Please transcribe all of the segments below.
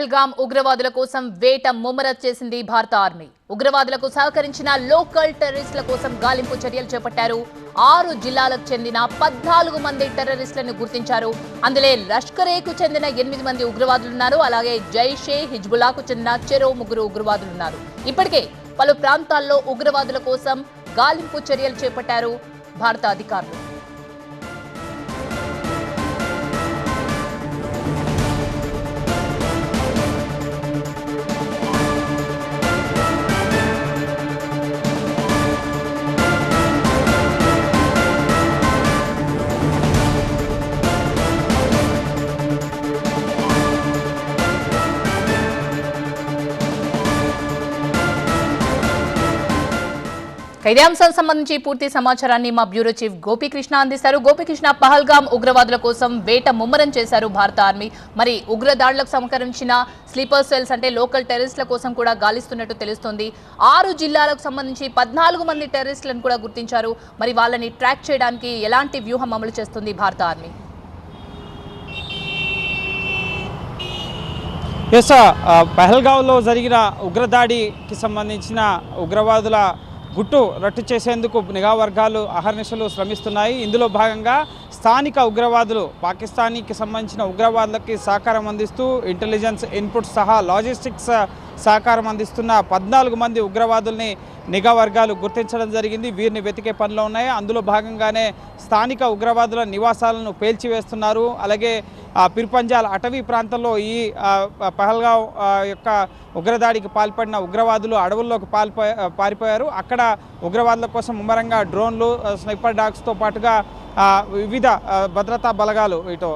పహల్గామ్ ఉగ్రవాదుల కోసం వేట ముమ్మరం చేసింది భారత ఆర్మీ. ఉగ్రవాదులకు సహకరించిన లోకల్ టెర్రరిస్టుల కోసం గాలింపు చర్యలు చేపట్టారు. 6 జిల్లాలకు చెందిన 14 మంది టెర్రరిస్టులను గుర్తించారు. అందులో లష్కరేకు చెందిన 8 మంది ఉగ్రవాదులున్నారు. అలాగే జైషే హిజ్బుల్లాకు చెందిన చెరో 3 ఉగ్రవాదులున్నారు. ఇప్పటికే పలు ప్రాంతాల్లో ఉగ్రవాదుల కోసం గాలింపు చర్యలు చేపట్టారు భారత అధికారులు. ఇదే అంశానికి సంబంధించి పూర్తి సమాచారాన్ని మా బ్యూరో చీఫ్ గోపీకృష్ణ అందిస్తారు. గోపీకృష్ణ, పహల్గామ్ ఉగ్రవాదుల కోసం వేట ముమ్మరం చేశారు భారత ఆర్మీ. మరి ఉగ్రదాడులకు సంకరించిన స్లీపర్ సెల్స్ అంటే లోకల్ టెర్రరిస్టుల కోసం కూడా గాలిస్తున్నట్టు తెలుస్తోంది. 6 జిల్లాలకు సంబంధించి 14 మంది టెర్రరిస్టులను కూడా గుర్తించారు. మరి వాళ్ళని ట్రాక్ చేయడానికి ఎలాంటి వ్యూహం అమలు చేస్తుంది భారత ఆర్మీ? పహల్గావ్లో జరిగిన ఉగ్రదాడికి సంబంధించిన ఉగ్రవాదుల గుట్టు రట్టు చేసేందుకు నిఘా వర్గాలు అహర్నిశలు శ్రమిస్తున్నాయి. ఇందులో భాగంగా స్థానిక ఉగ్రవాదులు, పాకిస్తానీకి సంబంధించిన ఉగ్రవాదులకి సహకారం అందిస్తూ ఇంటెలిజెన్స్ ఇన్పుట్స్ సహా లాజిస్టిక్స్ సహకారం అందిస్తున్న 14 మంది ఉగ్రవాదుల్ని నిఘా వర్గాలు గుర్తించడం జరిగింది. వీరిని వెతికే పనిలో ఉన్నాయి. అందులో భాగంగానే స్థానిక ఉగ్రవాదుల నివాసాలను పేల్చివేస్తున్నారు. అలాగే పిర్పంజాల్ అటవీ ప్రాంతంలో ఈ పహల్గావ్ యొక్క ఉగ్రదాడికి పాల్పడిన ఉగ్రవాదులు అడవుల్లోకి పారిపోయారు. అక్కడ ఉగ్రవాదుల కోసం ముమ్మరంగా డ్రోన్లు, స్నైపర్ డాగ్స్తో పాటుగా వివిధ భద్రతా బలగాలు, ఇటు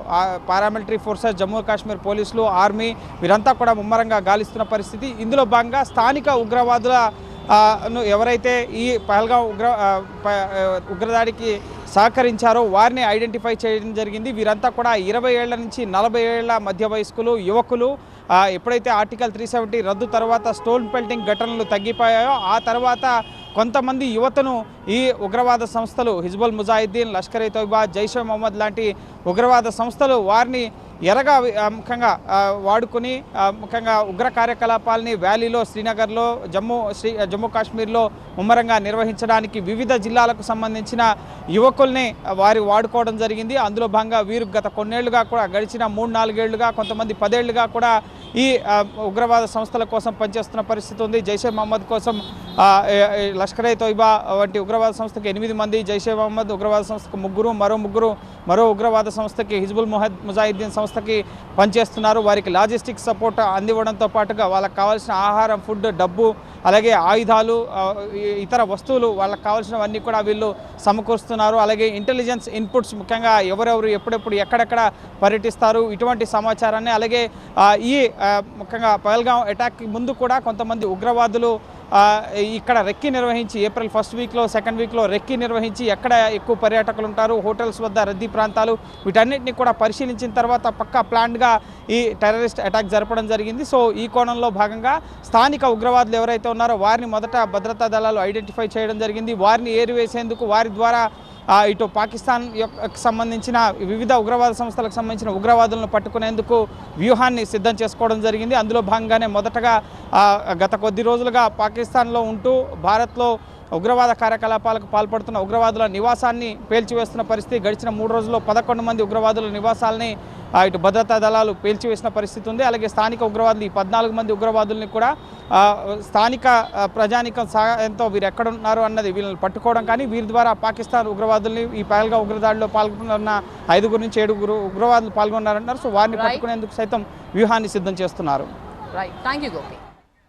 పారామిలిటరీ ఫోర్సెస్, జమ్మూ కాశ్మీర్ పోలీసులు, ఆర్మీ వీరంతా కూడా ముమ్మరంగా గాలిస్తున్న పరిస్థితి. ఇందులో భాగంగా స్థానిక ఉగ్రవాదుల ఎవరైతే ఈ పహల్గావ్ ఉగ్రదాడికి సహకరించారో వారిని ఐడెంటిఫై చేయడం జరిగింది. వీరంతా కూడా 20 ఏళ్ల నుంచి 40 ఏళ్ల మధ్య వయస్కులు, యువకులు. ఎప్పుడైతే ఆర్టికల్ 370 రద్దు తర్వాత స్టోన్ పెల్టింగ్ ఘటనలు తగ్గిపోయాయో ఆ తర్వాత కొంతమంది యువతను ఈ ఉగ్రవాద సంస్థలు హిజ్బుల్ ముజాహిద్దీన్, లష్కర్ ఎ తోయిబా, జైషే మహమ్మద్ లాంటి ఉగ్రవాద సంస్థలు వారిని ఎరగా ముఖ్యంగా వాడుకొని ముఖ్యంగా ఉగ్ర కార్యకలాపాలని వ్యాలీలో, శ్రీనగర్లో, జమ్మూ కాశ్మీర్లో ముమ్మరంగా నిర్వహించడానికి వివిధ జిల్లాలకు సంబంధించిన యువకుల్ని వారి వాడుకోవడం జరిగింది. అందులో భాగంగా వీరు గత కొన్నేళ్లుగా కూడా, గడిచిన 3-4 ఏళ్లుగా, కొంతమంది 10 ఏళ్లుగా కూడా ఈ ఉగ్రవాద సంస్థల కోసం పనిచేస్తున్న పరిస్థితి ఉంది. జైషే మహమ్మద్ కోసం లష్కర్ ఎ తోయిబా వంటి ఉగ్రవాద సంస్థకి 8 మంది, జైషే మహమ్మద్ ఉగ్రవాద సంస్థకు 3, మరో ఉగ్రవాద సంస్థకి హిజ్బుల్ ముజాహిద్దీన్ సంస్థకి పనిచేస్తున్నారు. వారికి లాజిస్టిక్స్ సపోర్ట్ అందివ్వడంతో పాటుగా వాళ్ళకి కావాల్సిన ఆహారం, ఫుడ్, డబ్బు, అలాగే ఆయుధాలు, ఇతర వస్తువులు వాళ్ళకి కావాల్సినవన్నీ కూడా వీళ్ళు సమకూరుస్తున్నారు. అలాగే ఇంటెలిజెన్స్ ఇన్పుట్స్, ముఖ్యంగా ఎవరెవరు ఎప్పుడెప్పుడు ఎక్కడెక్కడ పర్యటిస్తారు ఇటువంటి సమాచారాన్ని, అలాగే ఈ ముఖ్యంగా పహల్గావ్ అటాక్కి ముందు కూడా కొంతమంది ఉగ్రవాదులు ఇక్కడ రెక్కి నిర్వహించి ఏప్రిల్ 1st వీక్లో, 2nd వీక్లో రెక్కి నిర్వహించి ఎక్కడ ఎక్కువ పర్యాటకులు ఉంటారు, హోటల్స్ వద్ద రద్దీ ప్రాంతాలు, వీటన్నిటిని కూడా పరిశీలించిన తర్వాత పక్కా ప్లాన్గా ఈ టెర్రరిస్ట్ అటాక్ జరపడం జరిగింది. సో ఈ కోణంలో భాగంగా స్థానిక ఉగ్రవాదులు ఎవరైతే ఉన్నారో వారిని మొదట భద్రతా దళాలు ఐడెంటిఫై చేయడం జరిగింది. వారిని ఏరివేసేందుకు వారి ద్వారా ఇటు పాకిస్తాన్ సంబంధించిన వివిధ ఉగ్రవాద సంస్థలకు సంబంధించిన ఉగ్రవాదులను పట్టుకునేందుకు వ్యూహాన్ని సిద్ధం చేసుకోవడం జరిగింది. అందులో భాగంగానే మొదటగా గత కొద్ది రోజులుగా పాకిస్తాన్లో ఉంటూ భారత్లో ఉగ్రవాద కార్యకలాపాలకు పాల్పడుతున్న ఉగ్రవాదుల నివాసాన్ని పేల్చివేస్తున్న పరిస్థితి. గడిచిన 3 రోజుల్లో 11 మంది ఉగ్రవాదుల నివాసాలని ఇటు భద్రతా దళాలు పేల్చివేసిన పరిస్థితి ఉంది. అలాగే స్థానిక ఉగ్రవాదులు, ఈ 14 మంది ఉగ్రవాదుల్ని కూడా స్థానిక ప్రజానికం సహాయంతో వీరు ఎక్కడున్నారు అన్నది వీళ్ళని పట్టుకోవడం, కానీ వీరి ద్వారా పాకిస్తాన్ ఉగ్రవాదుల్ని ఈ పహల్గావ్ ఉగ్రదాడిలో పాల్గొన్న 5 నుంచి 7 ఉగ్రవాదులు పాల్గొన్నారంటున్నారు. సో వారిని పట్టుకునేందుకు సైతం వ్యూహాన్ని సిద్ధం చేస్తున్నారు. Right, thank you Gopi.